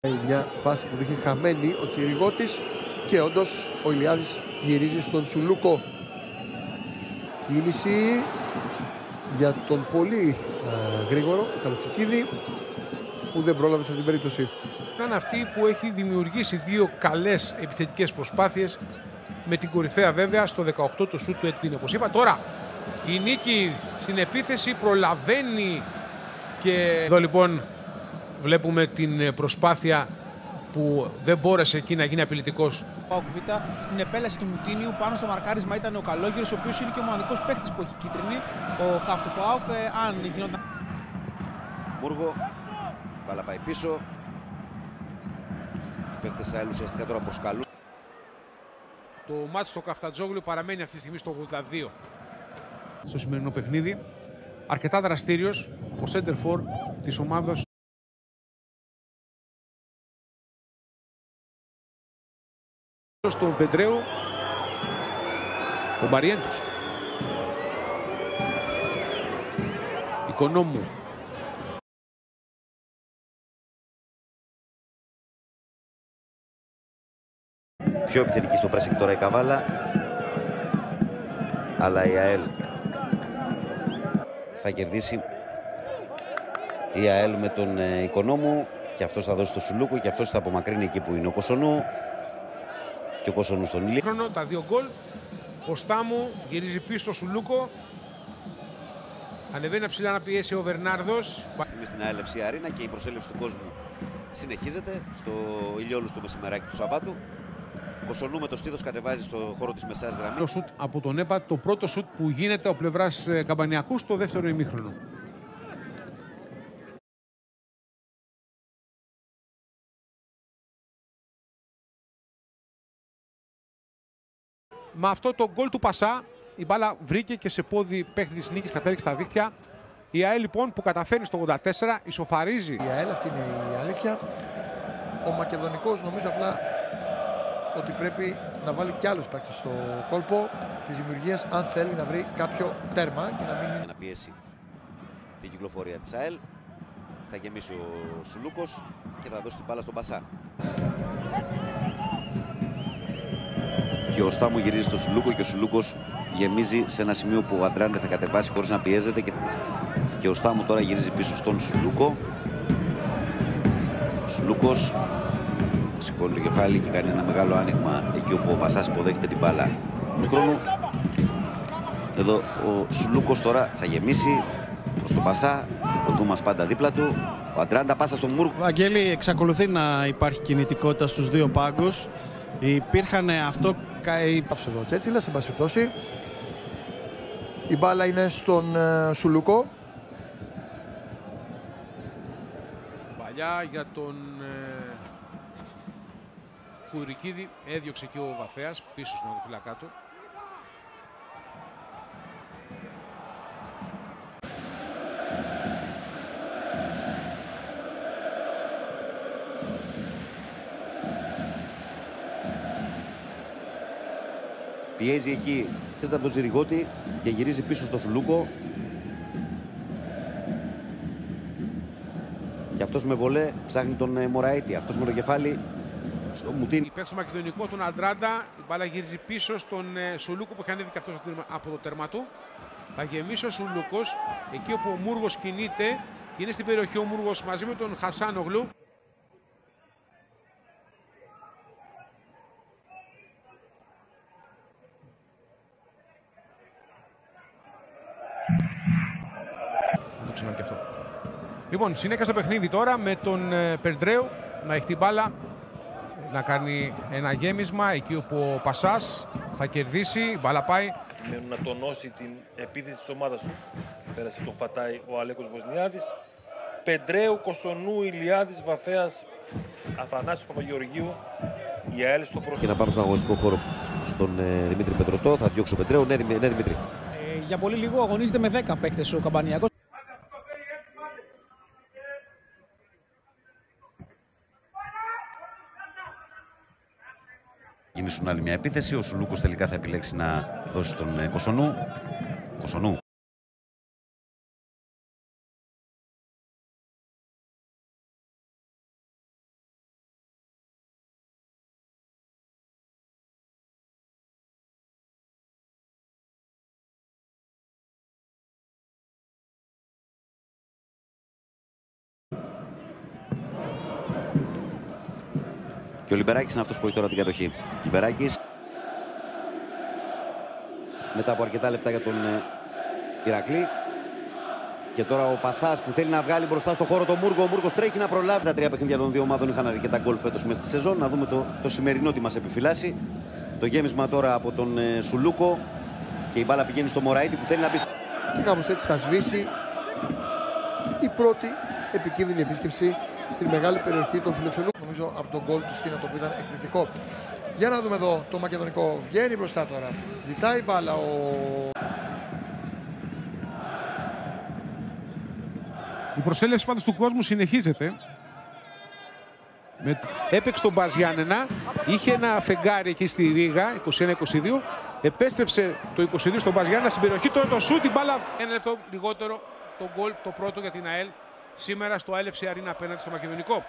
Μια φάση που δείχνει χαμένη ο Τσιριγώτης και όντως ο Ηλιάδης γυρίζει στον Σουλούκο. Κίνηση για τον πολύ γρήγορο Καλοτσικίδη που δεν πρόλαβε σε αυτήν την περίπτωση. Είναι αυτή που έχει δημιουργήσει δύο καλές επιθετικές προσπάθειες, με την κορυφαία βέβαια στο 18 το σούτ του Ετκίνη. Όπως είπα, τώρα η Νίκη στην επίθεση προλαβαίνει και εδώ λοιπόν βλέπουμε την προσπάθεια που δεν μπόρεσε εκεί να γίνει απειλητικός. ΠΑΟΚ Β στην επέλαση του Μουτίνιου πάνω στο μαρκάρισμα ήταν ο Καλόγερος, ο οποίος είναι και ο μοναδικός παίκτης που έχει κίτρινη, ο χαφ του ΠΑΟΚ. Αν γινόταν... Μούργο, μπάλα πάει πίσω. Οι παίκτες ΑΕΛ ουσιαστικά τώρα προσκαλούν. Το μάτς στο Καφτατζόγλου παραμένει αυτή τη στιγμή στο 82. Στο σημερινό παιχνίδι, αρκετά δραστήριος ο center for της ομάδας. Στον Πεντρέου, ο Μπαριέντος. Οικονόμου. Πιο επιθετική στο pressing τώρα η Καβάλα. Αλλά η ΑΕΛ θα κερδίσει. Η ΑΕΛ με τον Οικονόμου. Και αυτός θα δώσει το Σουλούκο και αυτός θα απομακρύνει εκεί που είναι ο Κοσονού. Και ο Κοσονού στον Ηλία. Τα δύο γκολ. Ο Στάμου γυρίζει πίσω στο Σουλούκο. Ανεβαίνει ψηλά να πιέσει ο Βερνάρδος. Στην ΑΕΛ Αρίνα και η προσέλευση του κόσμου συνεχίζεται στο ηλιόλουστο μεσημεράκι του Σαββάτου. Κοσονού με το στήθος κατεβάζει στο χώρο της μεσαίας γραμμής. Το σουτ από τον ΕΠΑ, το πρώτο σουτ που γίνεται από πλευράς Καμπανιακού στο δεύτερο ημίχρονο. Με αυτό το γκολ του Πασά, η μπάλα βρήκε και σε πόδι παίκτη της Νίκης, κατέληξε στα δίχτυα. Η ΑΕΛ λοιπόν που καταφέρει στο 84, ισοφαρίζει. Η ΑΕΛ, αυτή είναι η αλήθεια. Ο Μακεδονικός νομίζω απλά ότι πρέπει να βάλει κι άλλους παίκτες στο κόλπο της δημιουργίας αν θέλει να βρει κάποιο τέρμα και να μην... Να πιέσει την κυκλοφορία της ΑΕΛ. Θα γεμίσει ο Σουλούκος και θα δώσει την μπάλα στον Πασά. Και ο Στάμου γυρίζει στο Σουλούκο και ο Σουλούκος γεμίζει σε ένα σημείο που ο Αντράντε θα κατεβάσει χωρίς να πιέζεται και ο Στάμου τώρα γυρίζει πίσω στον Σουλούκο. Ο Σουλούκος σηκώνει το κεφάλι και κάνει ένα μεγάλο άνοιγμα εκεί όπου ο Πασάς υποδέχεται την μπάλα του χρόνου. Εδώ ο Σουλούκος τώρα θα γεμίσει προς τον Πασά. Ο Δούμας πάντα δίπλα του. Ο Αντράντα πάσα στον Μούργο. Βαγγέλη, εξακολουθεί να υπάρχει κινητικότητα στους δύο πάγκους. Υπήρχαν αυτό... Εδώ Τσέτσιλα, σε πάση περιπτώσει. Η μπάλα είναι στον Σουλούκο. Παλιά για τον Κουρικίδη, έδιωξε και ο Βαφέας πίσω στον οδοφυλακά του. Πιέζει εκεί από τον Τσιριγώτη και γυρίζει πίσω στο Σουλούκο. Και αυτός με βολέ ψάχνει τον Μωραήτη. Αυτός με το κεφάλι στο Μουτίν. Υπέρ στο μακεδονικό τον Αντράντα. Η μπάλα γυρίζει πίσω στον Σουλούκο που έχει ανέβει και αυτός από το τέρμα του. Θα γεμίσει ο Σουλούκος εκεί όπου ο Μούργος κινείται. Και είναι στην περιοχή ο Μούργος μαζί με τον Χασάνογλου. Το ξανά και αυτό. Λοιπόν, συνέχεια στο παιχνίδι τώρα με τον Περντρέου να έχει την μπάλα, να κάνει ένα γέμισμα εκεί όπου ο Πασάς θα κερδίσει, η μπάλα πάει. Μένουν να τονώσει την επίθεση της ομάδας του. Πέρασε τον Φατάι ο Αλέκος Βοσνιάδης. Πεντρέου, Κοσονού, Ηλιάδης, Βαφέας, Αθανάσιος Παπαγεωργίου. Η ΑΕΛ στο πρώτο. Και να πάμε στον αγωνιστικό χώρο στον Δημήτρη Πετρωτό. Θα διώξει ο Πεντρέου. Ναι, Δημήτρη. Για πολύ λίγο αγωνίζεται με 10 παίκτες ο Καμπανιακός. Γεμίσουν άλλη μια επίθεση. Ο Σουλούκος τελικά θα επιλέξει να δώσει στον Κοσονού. Και ο Λιμπεράκης είναι αυτός που έχει τώρα την κατοχή. Λιμπεράκης μετά από αρκετά λεπτά για τον Ηρακλή. Και τώρα ο Πασάς που θέλει να βγάλει μπροστά στο χώρο τον Μούργο. Ο Μούργος τρέχει να προλάβει. Τα τρία παιχνίδια των δύο ομάδων είχαν αρκετά γκολ φέτος μέσα στη σεζόν. Να δούμε το σημερινό τι μας επιφυλάσσει. Το γέμισμα τώρα από τον Σουλούκο. Και η μπάλα πηγαίνει στο Μωραΐτη που θέλει να μπει. Και κάπως έτσι θα σβήσει η πρώτη επικίνδυνη επίσκεψη στην μεγάλη περιοχή των φιλοξενούμενων. Νομίζω από τον γκολ του Στίνα, το οποίο ήταν εκπληκτικό. Για να δούμε εδώ το μακεδονικό. Βγαίνει μπροστά τώρα. Ζητάει μπάλα Η προσέλευση πάντως του κόσμου συνεχίζεται. Έπαιξε τον Μπας Γιάννενα, είχε ένα φεγγάρι εκεί στη Ρήγα, 21-22. Επέστρεψε το 22 στον Μπας Γιάννενα στην περιοχή. Τώρα το σούτ, την μπάλα. Ένα λεπτό λιγότερο το γκολ, το πρώτο για την ΑΕΛ σήμερα στο ΑΕΛ FC Arena απέναντι στο Μακεδονικό.